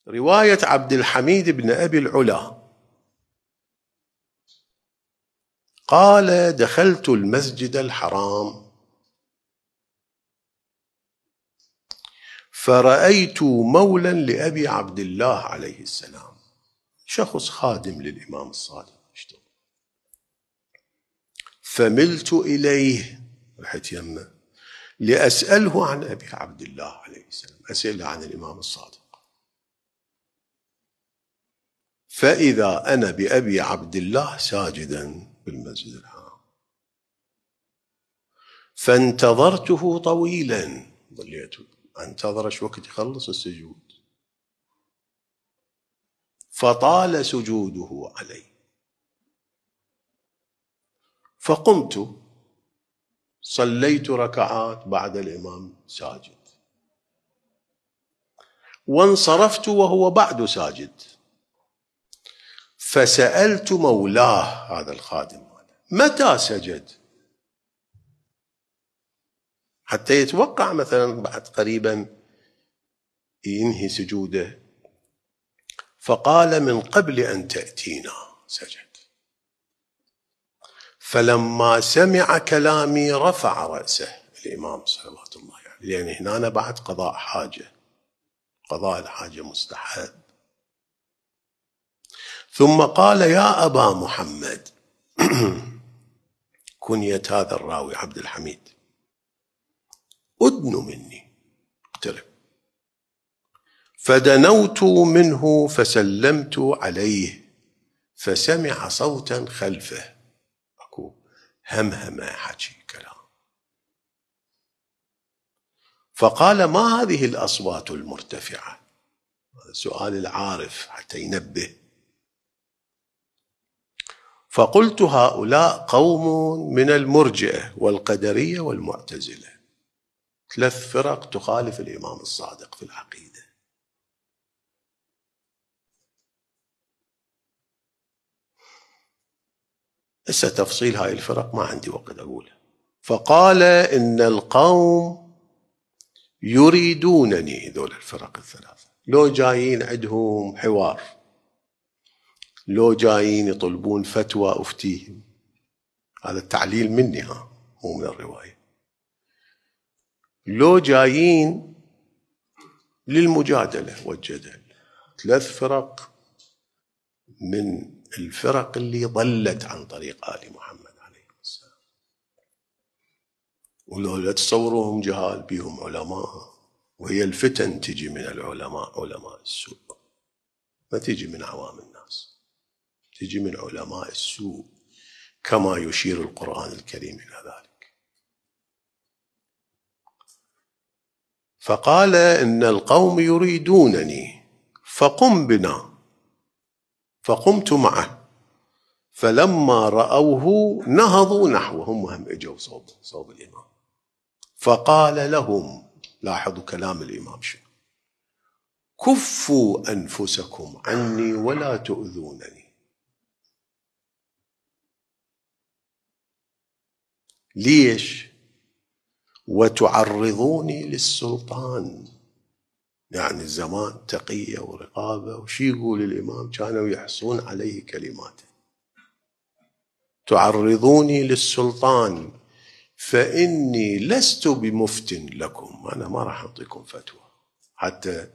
رواية عبد الحميد بن أبي العلا قال: دخلت المسجد الحرام فرأيت مولا لأبي عبد الله عليه السلام، شخص خادم للإمام الصادق، فملت إليه، رحت يمه لأسأله عن أبي عبد الله عليه السلام، أسأله عن الإمام الصادق. فإذا أنا بأبي عبد الله ساجدا بالمسجد الحرام، فانتظرته طويلا، ظليت انتظر شو وقت يخلص السجود، فطال سجوده علي، فقمت صليت ركعات بعد الإمام ساجد، وانصرفت وهو بعد ساجد، فسألت مولاه هذا الخادم متى سجد، حتى يتوقع مثلا بعد قريبا ينهي سجوده، فقال: من قبل أن تأتينا سجد. فلما سمع كلامي رفع رأسه الإمام صلوات الله عليه، لأن هنا بعد قضاء حاجة، قضاء الحاجة مستحب. ثم قال: يا أبا محمد، كنية هذا الراوي عبد الحميد، أدن مني، اقترب. فدنوت منه فسلمت عليه، فسمع صوتا خلفه، أكو همهمة حكي كلام، فقال: ما هذه الأصوات المرتفعة؟ سؤال العارف حتى ينبه. فقلت: هؤلاء قوم من المرجئة والقدرية والمعتزلة، 3 فرق تخالف الإمام الصادق في العقيدة. هسه تفصيل هاي الفرق ما عندي وقت أقوله. فقال: إن القوم يريدونني، ذول الفرق ال3، لو جايين عندهم حوار، لو جايين يطلبون فتوى أفتيهم، هذا التعليل مني، مو من الرواية، لو جايين للمجادلة والجدل. 3 فرق من الفرق اللي ضلت عن طريق آل محمد عليه السلام، ولو لا تصوروهم جهال، بيهم علماء، وهي الفتن تجي من العلماء، علماء السوء، ما تجي من عوام الناس، تجي من علماء السوء، كما يشير القرآن الكريم إلى ذلك. فقال: إن القوم يريدونني فقم بنا، فقمت معه، فلما رأوه نهضوا نحوهم، وهم اجوا صوب الإمام، فقال لهم، لاحظوا كلام الإمام شو: كفوا أنفسكم عني ولا تؤذونني. ليش؟ وتعرضوني للسلطان، يعني الزمان تقية ورقابة، وشي يقول الإمام؟ كانوا يحصون عليه كلمات: تعرضوني للسلطان فإني لست بمفت لكم، أنا ما راح أعطيكم فتوى حتى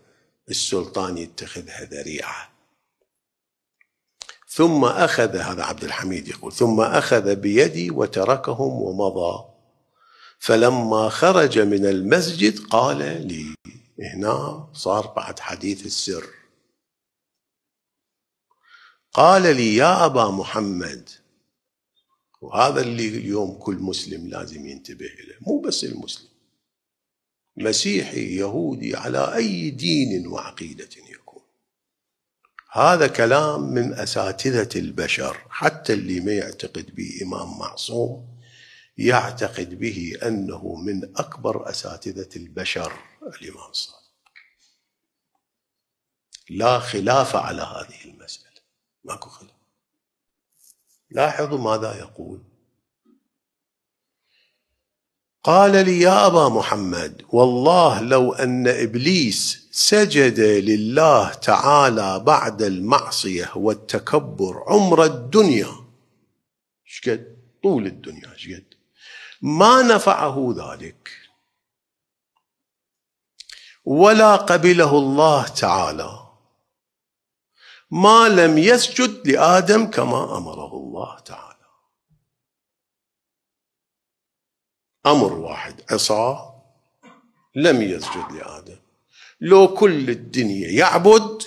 السلطان يتخذها ذريعة. ثم أخذ، هذا عبد الحميد يقول، ثم أخذ بيدي وتركهم ومضى، فلما خرج من المسجد قال لي، هنا صار بعد حديث السر، قال لي: يا أبا محمد، وهذا اللي اليوم كل مسلم لازم ينتبه له، مو بس المسلم، مسيحي يهودي على أي دين وعقيدة يكون، هذا كلام من أساتذة البشر، حتى اللي ما يعتقد به إمام معصوم يعتقد به أنه من أكبر أساتذة البشر الإمام الصادق، لا خلاف على هذه المسألة، ماكو خلاف. لاحظوا ماذا يقول: قال لي يا أبا محمد والله لو أن إبليس سجد لله تعالى بعد المعصية والتكبر عمر الدنيا، شقد طول الدنيا شقد، ما نفعه ذلك ولا قبله الله تعالى ما لم يسجد لآدم كما أمره الله تعالى. أمر واحد، عصا لم يسجد لآدم، لو كل الدنيا يعبد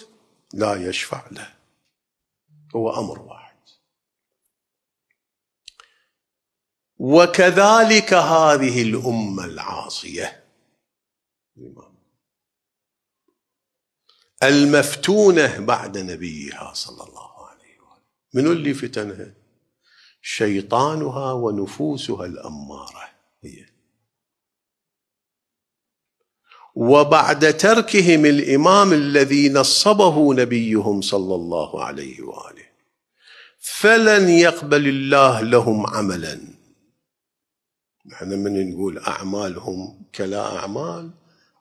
لا يشفع له، هو أمر واحد. وكذلك هذه الأمة العاصية المفتونة بعد نبيها صلى الله عليه وآله، من اللي فتنها؟ شيطانها ونفوسها الأمارة هي. وبعد تركهم الإمام الذي نصبه نبيهم صلى الله عليه وآله فلن يقبل الله لهم عملا. نحن من نقول أعمالهم كلا أعمال،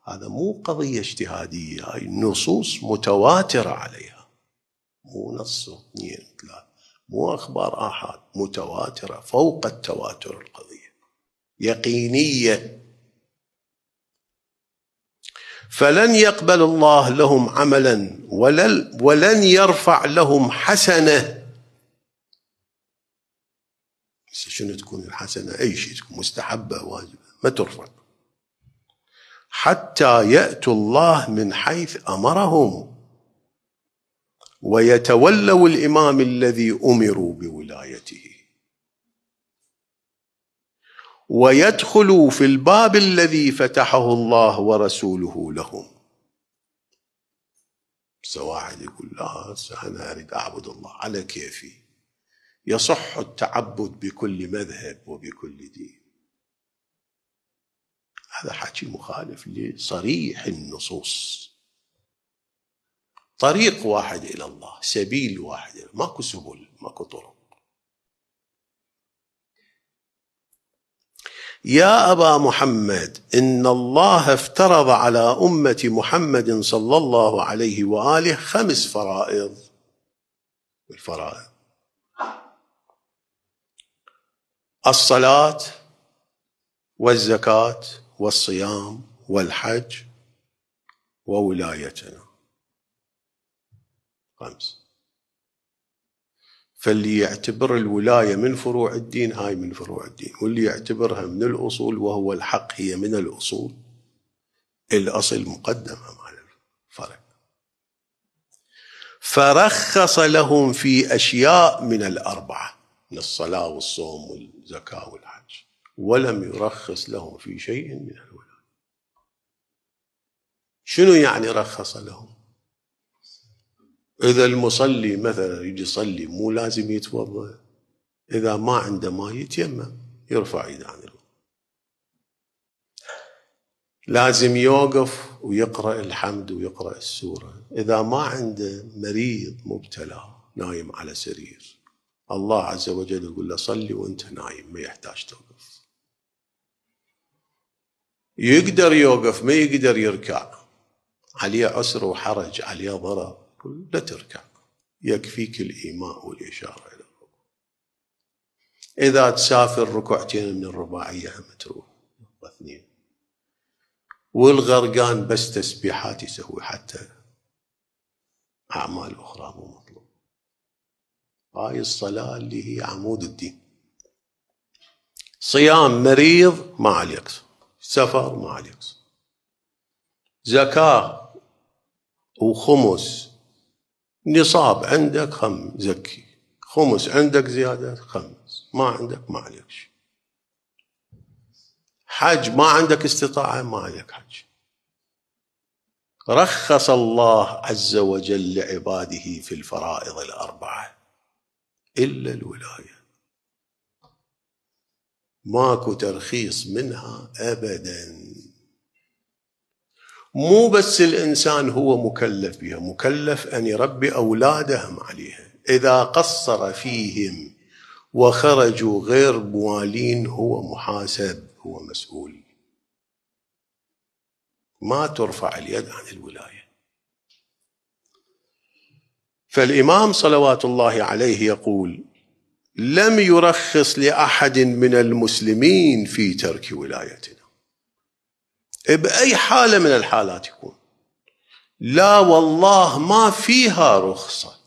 هذا مو قضية اجتهادية، هاي نصوص متواترة عليها، مو نص اثنين ثلاثة، مو أخبار آحاد، متواترة فوق التواتر، القضية يقينية. فلن يقبل الله لهم عملا ولن يرفع لهم حسنة. شنو تكون الحسنة؟ أي شيء تكون مستحبة واجبة ما ترفع، حتى يأتوا الله من حيث أمرهم ويتولوا الإمام الذي أمروا بولايته ويدخلوا في الباب الذي فتحه الله ورسوله لهم. واحد يقول لا أنا أريد أعبد الله على كيفي، يصح التعبد بكل مذهب وبكل دين، هذا حكي مخالف لصريح النصوص. طريق واحد إلى الله، سبيل واحد، ماكو سبل، ماكو طرق. يا أبا محمد إن الله افترض على أمة محمد صلى الله عليه وآله 5 فرائض. الفرائض: الصلاة والزكاة والصيام والحج وولايتنا، 5. فاللي يعتبر الولاية من فروع الدين هاي من فروع الدين، واللي يعتبرها من الأصول وهو الحق هي من الأصول، الأصل مقدم على الفرع. فرخص لهم في أشياء من الأربعة، من الصلاة والصوم والزكاة والحج، ولم يرخص لهم في شيء من الولاية. شنو يعني رخص لهم؟ إذا المصلي مثلا يجي يصلي مو لازم يتوضأ، إذا ما عنده ماء يتيمم، يرفع يده عن الوضوء. لازم يوقف ويقرأ الحمد ويقرأ السورة. إذا ما عنده مريض مبتلى نايم على سرير، الله عز وجل يقول له صلي وانت نايم، ما يحتاج توقف. يقدر يوقف، ما يقدر يركع، عليه عسر وحرج، عليه ضرر، لا تركع، يكفيك الإيماء والإشارة إلى الركوع. إذا تسافر ركعتين من الرباعية هم تروح 2. والغرقان بس تسبيحات يسوي، حتى أعمال أخرى مو مطلوب. هاي الصلاة اللي هي عمود الدين. صيام مريض ما عليك، سفر ما عليك، زكاة وخمس، نصاب عندك زكي، خمس عندك زيادة 5، ما عندك ما عليك شيء. حج ما عندك استطاعة ما عليك حج. رخص الله عز وجل لعباده في الفرائض الأربعة إلا الولاية، ماكو ترخيص منها أبدا. مو بس الإنسان هو مكلف بها، مكلف أن يربي أولادهم عليها. إذا قصر فيهم وخرجوا غير موالين هو محاسب، هو مسؤول، ما ترفع اليد عن الولاية. فالإمام صلوات الله عليه يقول: لم يرخص لأحد من المسلمين في ترك ولايتنا بأي حالة من الحالات يكون، لا والله ما فيها رخصة